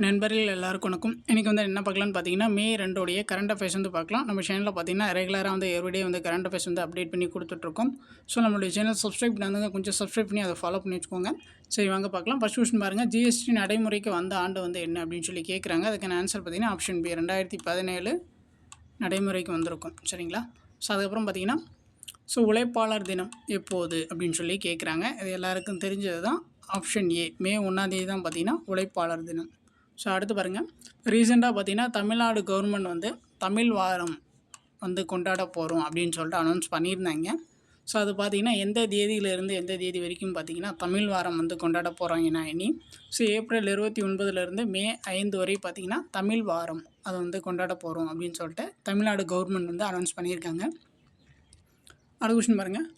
நண்பர்கள் எல்லாருக்கும் வணக்கம். இன்றைக்கி வந்து என்ன பார்க்கலான்னு பார்த்தீங்கன்னா, மே 2 உடைய கரண்ட் அஃபேர்ஸ் வந்து பார்க்கலாம். நம்ம சேனலில் பார்த்தீங்கன்னா, ரெகுலராக வந்து எவ்ரிடே வந்து கரண்ட் அஃபேர்ஸ் வந்து அப்டேட் பண்ணி கொடுத்துட்ருக்கோம். ஸோ நம்மளுடைய சேனல் சப்ஸ்கிரைப் பண்ணாதவங்க கொஞ்சம் சப்ஸ்கிரைப் பண்ணி அதை ஃபாலோ பண்ணி வச்சுக்கோங்க. சரி வாங்க பார்க்கலாம். ஃபர்ஸ்ட் கொஸ்டின் பாருங்கள். ஜிஎஸ்டி நடைமுறைக்கு வந்த ஆண்டு வந்து என்ன அப்படின்னு சொல்லி கேட்குறாங்க. அதுக்கான ஆன்சர் பார்த்தீங்கன்னா ஆப்ஷன் பி 2017 நடைமுறைக்கு வந்திருக்கும். சரிங்களா? ஸோ அதுக்கப்புறம் பார்த்தீங்கன்னா, உழைப்பாளர் தினம் எப்போது அப்படின்னு சொல்லி கேட்குறாங்க. இது எல்லாருக்கும் தெரிஞ்சது தான். ஆப்ஷன் ஏ மே 1 தான் பார்த்தீங்கன்னா உழைப்பாளர் தினம். ஸோ அடுத்து பாருங்கள், ரீசெண்டாக பார்த்தீங்கன்னா தமிழ்நாடு கவர்மெண்ட் வந்து தமிழ் வாரம் வந்து கொண்டாட போகிறோம் அப்படின்னு சொல்லிட்டு அனௌன்ஸ் பண்ணியிருந்தாங்க. ஸோ அது பார்த்திங்கன்னா எந்த தேதியிலேருந்து எந்த தேதி வரைக்கும் பார்த்திங்கன்னா தமிழ் வாரம் வந்து கொண்டாட போகிறாங்கன்னா இனி ஏப்ரல் 29 மே 5 வரை பார்த்திங்கன்னா தமிழ் வாரம் அதை வந்து கொண்டாட போகிறோம் அப்படின்னு சொல்லிட்டு தமிழ்நாடு கவர்மெண்ட் வந்து அனௌன்ஸ் பண்ணியிருக்காங்க. அடுத்த கொஸ்டின் பாருங்கள்,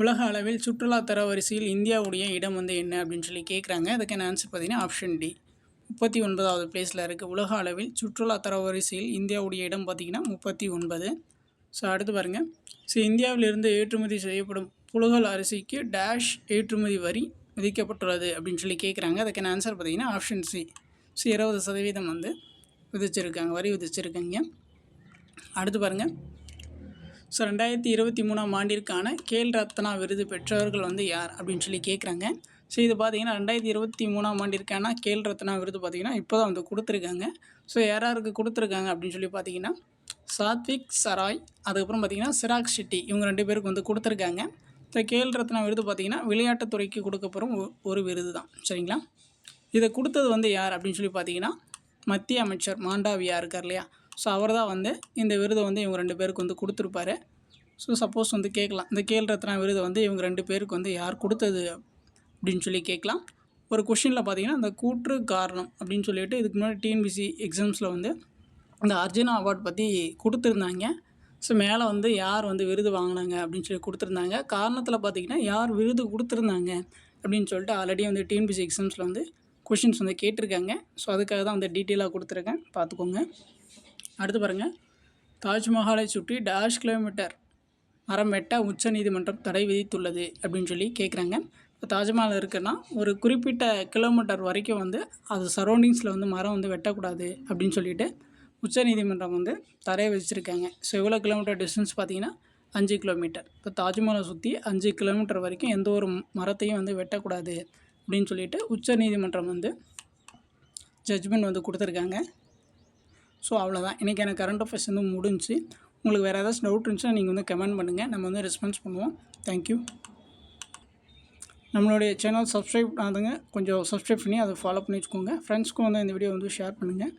உலக அளவில் சுற்றுலா தரவரிசையில் இந்தியாவுடைய இடம் வந்து என்ன அப்படின்னு சொல்லி கேட்குறாங்க. அதுக்கான ஆன்சர் பார்த்திங்கன்னா ஆப்ஷன் டி 39வது பிளேஸில் இருக்குது. உலக அளவில் சுற்றுலா தரவரிசையில் இந்தியாவுடைய இடம் பார்த்திங்கன்னா 39. ஸோ அடுத்து பாருங்கள், இந்தியாவிலிருந்து ஏற்றுமதி செய்யப்படும் புழுகல் அரிசிக்கு டேஷ் ஏற்றுமதி வரி விதிக்கப்பட்டுள்ளது அப்படின்னு சொல்லி கேட்குறாங்க. அதுக்கான ஆன்சர் பார்த்திங்கன்னா ஆப்ஷன் சி 20% வந்து வரி விதிச்சிருக்காங்க. அடுத்து பாருங்கள், 2023 ஆண்டிற்கான கேல் ரத்னா விருது பெற்றவர்கள் வந்து யார் அப்படின்னு சொல்லி கேட்குறாங்க. இது பார்த்திங்கன்னா 2023 ஆண்டிற்கான கேல் ரத்னா விருது பார்த்திங்கன்னா இப்போ தான் வந்து கொடுத்துருக்காங்க. யாராருக்கு கொடுத்துருக்காங்க அப்படின்னு சொல்லி பார்த்திங்கன்னா சாத்விக் சராய், அதுக்கப்புறம் பார்த்திங்கன்னா சிராக் ஷெட்டி, இவங்க 2 பேருக்கு வந்து கொடுத்துருக்காங்க. கேல் ரத்னா விருது பார்த்திங்கன்னா விளையாட்டுத்துறைக்கு கொடுக்கப்படும் ஒரு விருது தான். சரிங்களா? இதை கொடுத்தது வந்து யார் அப்படின்னு சொல்லி பார்த்திங்கன்னா மத்திய அமைச்சர் மாண்டவியா இருக்கார் இல்லையா, அவர் தான் வந்து இந்த விருதை வந்து இவங்க 2 பேருக்கு வந்து கொடுத்துருப்பாரு. சப்போஸ் வந்து கேட்கலாம், இந்த கேல் ரத்னா விருதை வந்து இவங்க 2 பேருக்கு வந்து யார் கொடுத்தது அப்படின்னு சொல்லி கேட்கலாம். ஒரு கொஷினில் பார்த்தீங்கன்னா அந்த கூற்று காரணம் அப்படின்னு சொல்லிட்டு இதுக்கு முன்னாடி டிஎன்பிசி எக்ஸாம்ஸில் வந்து இந்த அர்ஜுனா அவார்ட் பற்றி கொடுத்துருந்தாங்க. மேலே வந்து யார் வந்து விருது வாங்கினாங்க அப்படின்னு சொல்லி கொடுத்துருந்தாங்க. காரணத்தில் பார்த்திங்கன்னா யார் விருது கொடுத்துருந்தாங்க அப்படின்னு சொல்லிட்டு ஆல்ரெடி வந்து டிஎன்பிசி எக்ஸாம்ஸில் வந்து கொஷின்ஸ் வந்து கேட்டிருக்காங்க. அதுக்காக தான் வந்து டீட்டெயிலாக கொடுத்துருக்கேன், பார்த்துக்கோங்க. அடுத்து பாருங்கள், தாஜ்மஹாலை சுற்றி டேஷ் கிலோமீட்டர் மரம் வெட்ட உச்சநீதிமன்றம் தடை விதித்துள்ளது அப்படின்னு சொல்லி கேட்குறாங்க. இப்போ தாஜ்மஹால் இருக்குன்னா ஒரு குறிப்பிட்ட கிலோமீட்டர் வரைக்கும் வந்து அது சரௌண்டிங்ஸில் வந்து மரம் வந்து வெட்டக்கூடாது அப்படின்னு சொல்லிட்டு உச்சநீதிமன்றம் வந்து தடை விதிச்சிருக்காங்க. எவ்வளோ கிலோமீட்டர் டிஸ்டன்ஸ் பார்த்திங்கன்னா 5 கிலோமீட்டர். இப்போ தாஜ்மஹாலை சுற்றி 5 கிலோமீட்டர் வரைக்கும் எந்த ஒரு மரத்தையும் வந்து வெட்டக்கூடாது அப்படின்னு சொல்லிட்டு உச்சநீதிமன்றம் வந்து ஜட்ஜ்மெண்ட் வந்து கொடுத்துருக்காங்க. அவ்வளோதான். இன்றைக்கான கரண்ட் அஃபேர்ஸ் வந்து முடிஞ்சு. உங்களுக்கு வேறு ஏதாச்சும் டவுட் இருந்துச்சுன்னா நீங்கள் வந்து கமெண்ட் பண்ணுங்கள், நம்ம வந்து ரெஸ்பான்ஸ் பண்ணுவோம். தேங்க்யூ. நம்மளுடைய சேனல் சப்ஸ்கிரைப் ஆகுதுங்க, கொஞ்சம் சப்ஸ்கிரைப் பண்ணி அதை ஃபாலோ பண்ணி வச்சுக்கோங்க. ஃப்ரெண்ட்ஸ்க்கும் வந்து இந்த வீடியோ வந்து ஷேர் பண்ணுங்கள்.